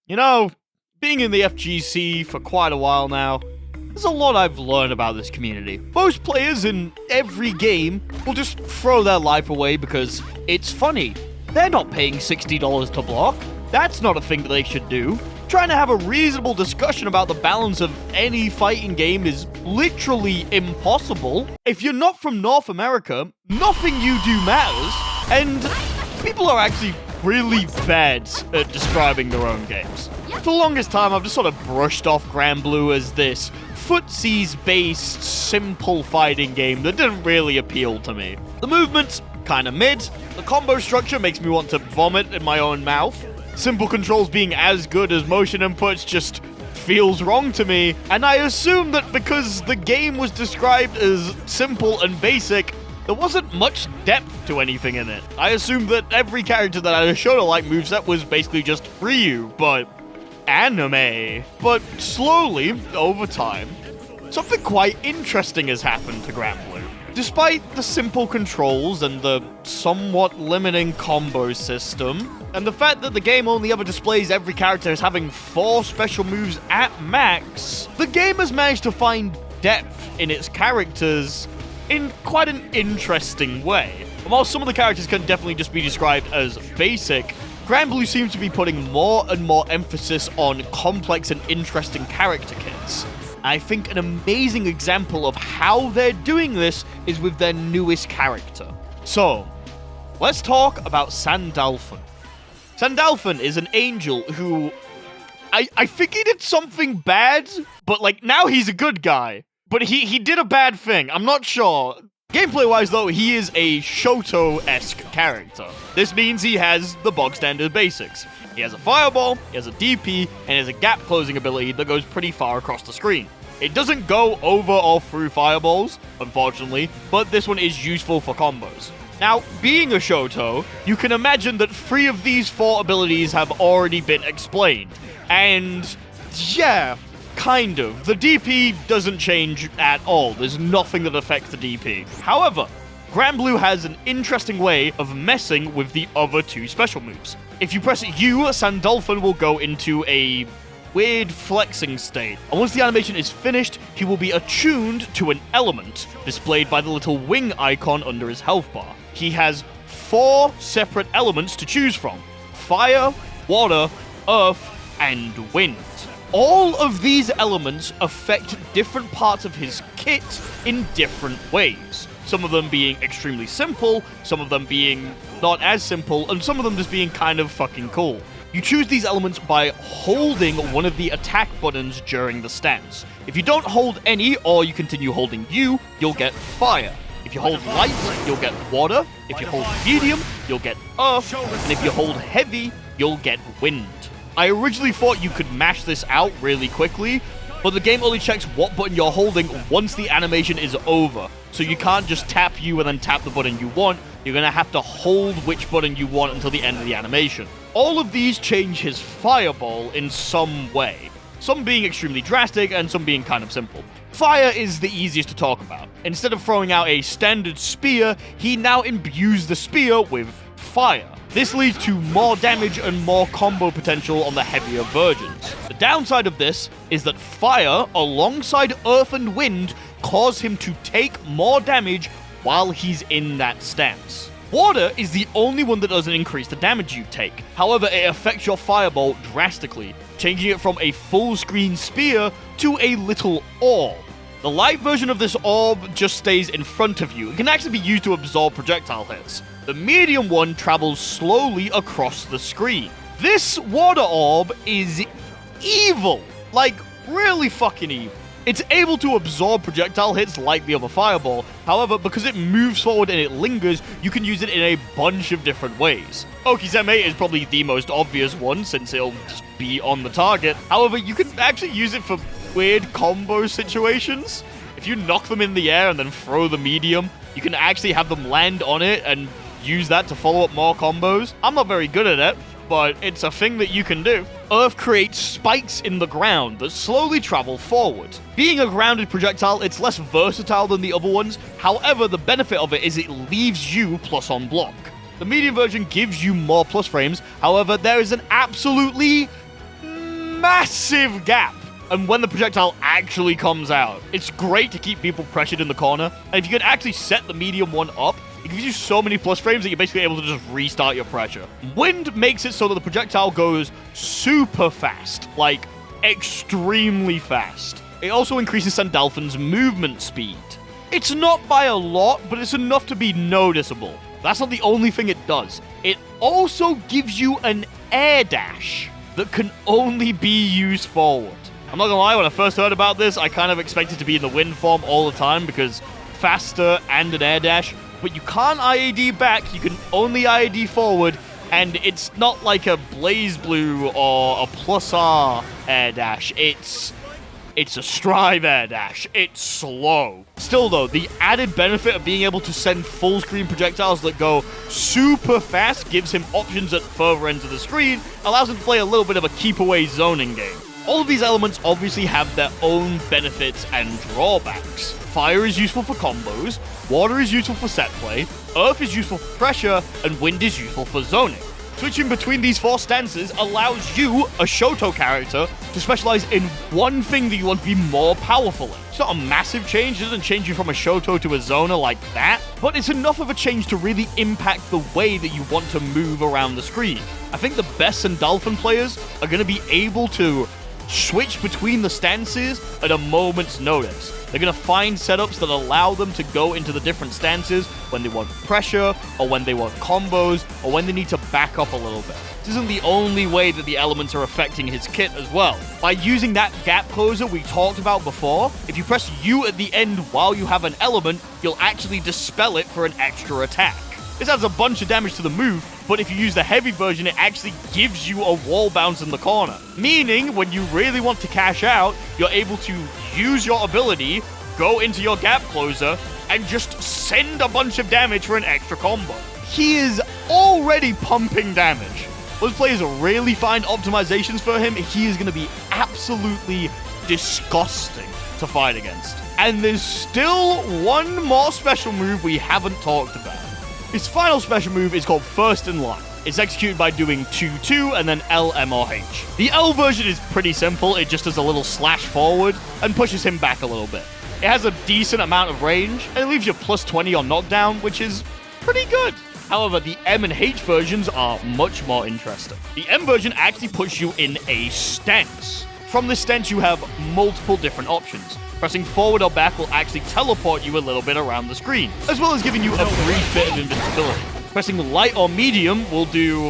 You know, being in the FGC for quite a while now, there's a lot I've learned about this community. Most players in every game will just throw their life away because it's funny. They're not paying $60 to block. That's not a thing that they should do. Trying to have a reasonable discussion about the balance of any fighting game is literally impossible. If you're not from North America, nothing you do matters, and people are actually really bad at describing their own games. For the longest time, I've just sort of brushed off Granblue as this footsies-based, simple fighting game that didn't really appeal to me. The movement's kinda mid, the combo structure makes me want to vomit in my own mouth, simple controls being as good as motion inputs just feels wrong to me, and I assume that because the game was described as simple and basic, there wasn't much depth to anything in it. I assumed that every character that had a Shoto-like moveset was basically just Ryu, but anime. But slowly, over time, something quite interesting has happened to Granblue. Despite the simple controls and the somewhat limiting combo system, and the fact that the game only ever displays every character as having 4 special moves at max, the game has managed to find depth in its characters in quite an interesting way. And while some of the characters can definitely just be described as basic, Granblue seems to be putting more and more emphasis on complex and interesting character kits. I think an amazing example of how they're doing this is with their newest character. So, let's talk about Sandalphon. Sandalphon is an angel who I think he did something bad, but now he's a good guy. But he did a bad thing, I'm not sure. Gameplay-wise, though, he is a Shoto-esque character. This means he has the bog-standard basics. He has a fireball, he has a DP, and he has a gap-closing ability that goes pretty far across the screen. It doesn't go over or through fireballs, unfortunately, but this one is useful for combos. Now, being a Shoto, you can imagine that 3 of these 4 abilities have already been explained. And, yeah, kind of. The DP doesn't change at all. There's nothing that affects the DP. However, Granblue has an interesting way of messing with the other 2 special moves. If you press U, Sandalphon will go into a weird flexing state. And once the animation is finished, he will be attuned to an element, displayed by the little wing icon under his health bar. He has 4 separate elements to choose from: fire, water, earth, and wind. All of these elements affect different parts of his kit in different ways. Some of them being extremely simple, some of them being not as simple, and some of them just being kind of fucking cool. You choose these elements by holding one of the attack buttons during the stance. If you don't hold any, or you continue holding U, you'll get fire. If you hold light, you'll get water. If you hold medium, you'll get earth. And if you hold heavy, you'll get wind. I originally thought you could mash this out really quickly, but the game only checks what button you're holding once the animation is over. So you can't just tap U and then tap the button you want. You're going to have to hold which button you want until the end of the animation. All of these change his fireball in some way. Some being extremely drastic and some being kind of simple. Fire is the easiest to talk about. Instead of throwing out a standard spear, he now imbues the spear with fire. This leads to more damage and more combo potential on the heavier versions. The downside of this is that fire, alongside earth and wind, cause him to take more damage while he's in that stance. Water is the only one that doesn't increase the damage you take. However, it affects your fireball drastically, changing it from a full screen spear to a little orb. The light version of this orb just stays in front of you. It can actually be used to absorb projectile hits. The medium one travels slowly across the screen. This water orb is evil. Really fucking evil. It's able to absorb projectile hits like the other fireball. However, because it moves forward and it lingers, you can use it in a bunch of different ways. Okizeme is probably the most obvious one, since it'll just be on the target. However, you can actually use it for weird combo situations. If you knock them in the air and then throw the medium, you can actually have them land on it and use that to follow up more combos. I'm not very good at it, but it's a thing that you can do. Earth creates spikes in the ground that slowly travel forward. Being a grounded projectile, it's less versatile than the other ones. However, the benefit of it is it leaves you plus on block. The medium version gives you more plus frames. However, there is an absolutely massive gap. And when the projectile actually comes out, it's great to keep people pressured in the corner. And if you can actually set the medium one up, it gives you so many plus frames that you're basically able to just restart your pressure. Wind makes it so that the projectile goes super fast, like extremely fast. It also increases Sandalphon's movement speed. It's not by a lot, but it's enough to be noticeable. That's not the only thing it does. It also gives you an air dash that can only be used forward. I'm not gonna lie, when I first heard about this, I kind of expected to be in the wind form all the time because faster and an air dash, but you can't IAD back, you can only IAD forward, and it's not like a BlazBlue or a Plus R air dash. It's a Strive air dash. It's slow. Still though, the added benefit of being able to send full screen projectiles that go super fast gives him options at further ends of the screen, allows him to play a little bit of a keep away zoning game. All of these elements obviously have their own benefits and drawbacks. Fire is useful for combos, water is useful for set play, earth is useful for pressure, and wind is useful for zoning. Switching between these four stances allows you, a Shoto character, to specialize in one thing that you want to be more powerful in. It's not a massive change, it doesn't change you from a Shoto to a Zoner like that, but it's enough of a change to really impact the way that you want to move around the screen. I think the best Sandalphon players are going to be able to switch between the stances at a moment's notice. They're going to find setups that allow them to go into the different stances when they want pressure, or when they want combos, or when they need to back up a little bit. This isn't the only way that the elements are affecting his kit as well. By using that gap closer we talked about before, if you press U at the end while you have an element, you'll actually dispel it for an extra attack. This adds a bunch of damage to the move, but if you use the heavy version, it actually gives you a wall bounce in the corner. Meaning, when you really want to cash out, you're able to use your ability, go into your gap closer, and just send a bunch of damage for an extra combo. He is already pumping damage. Once players really find optimizations for him, he is going to be absolutely disgusting to fight against. And there's still one more special move we haven't talked about. His final special move is called First in Line. It's executed by doing 2-2 and then L, M, or H. The L version is pretty simple, it just does a little slash forward and pushes him back a little bit. It has a decent amount of range, and it leaves you plus 20 on knockdown, which is pretty good. However, the M and H versions are much more interesting. The M version actually puts you in a stance. From this stance, you have multiple different options. Pressing forward or back will actually teleport you a little bit around the screen, as well as giving you a brief bit of invincibility. Pressing light or medium will do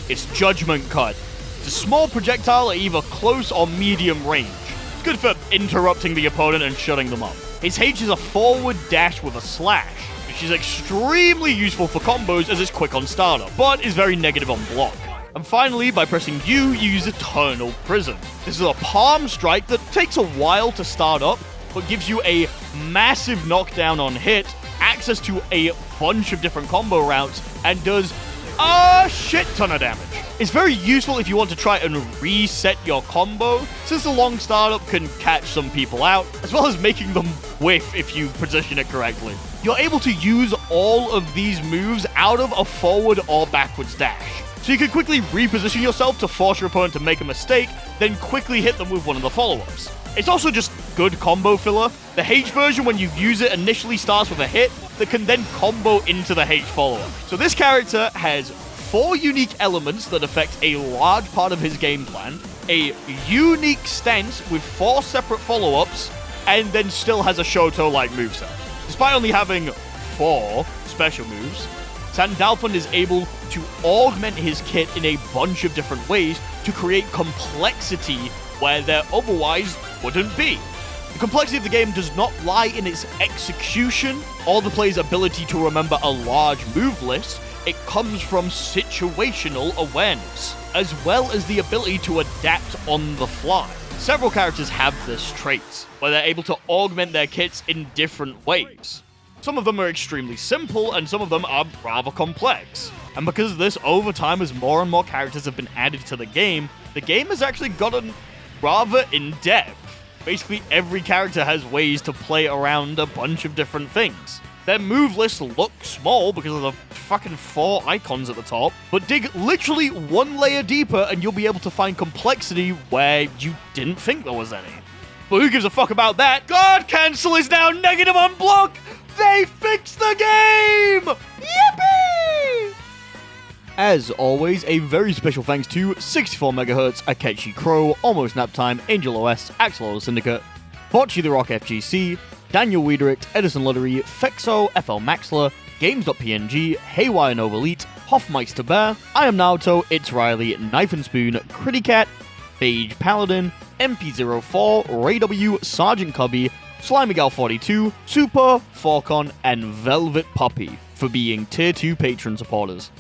its judgment cut. It's a small projectile at either close or medium range. It's good for interrupting the opponent and shutting them up. His H is a forward dash with a slash, which is extremely useful for combos as it's quick on startup, but is very negative on block. And finally, by pressing U, you use Eternal Prison. This is a palm strike that takes a while to start up, but gives you a massive knockdown on hit, access to a bunch of different combo routes, and does a shit ton of damage. It's very useful if you want to try and reset your combo, since the long startup can catch some people out, as well as making them whiff if you position it correctly. You're able to use all of these moves out of a forward or backwards dash. So you can quickly reposition yourself to force your opponent to make a mistake, then quickly hit them with one of the follow-ups. It's also just good combo filler. The H version, when you use it, initially starts with a hit that can then combo into the H follow-up. So this character has 4 unique elements that affect a large part of his game plan, a unique stance with 4 separate follow-ups, and then still has a Shoto-like moveset. Despite only having 4 special moves, Sandalphon is able to augment his kit in a bunch of different ways to create complexity where there otherwise wouldn't be. The complexity of the game does not lie in its execution or the player's ability to remember a large move list. It comes from situational awareness, as well as the ability to adapt on the fly. Several characters have this trait, where they're able to augment their kits in different ways. Some of them are extremely simple, and some of them are rather complex. And because of this, over time, as more and more characters have been added to the game has actually gotten rather in-depth. Basically, every character has ways to play around a bunch of different things. Their move list looks small because of the fucking 4 icons at the top, but dig literally 1 layer deeper and you'll be able to find complexity where you didn't think there was any. But who gives a fuck about that? Guard cancel is now negative on block! They fixed the game! Yippee! As always, a very special thanks to 64MHz, Akechi Crow, Almost Naptime, Angel OS, Axolotl Syndicate, Bocce the Rock FGC, Daniel Wiedericht, Edison Lottery, Fexo, FL Maxler, Games.png, Haywire Nova Elite, Hoffmeister Bear, I Am Naruto, It's Riley, Knife and Spoon, Critty Cat, Phage Paladin, MP04, Ray W, Sergeant Cubby, Slimegal42, Super, Falcon, and Velvet Puppy for being Tier 2 patron supporters.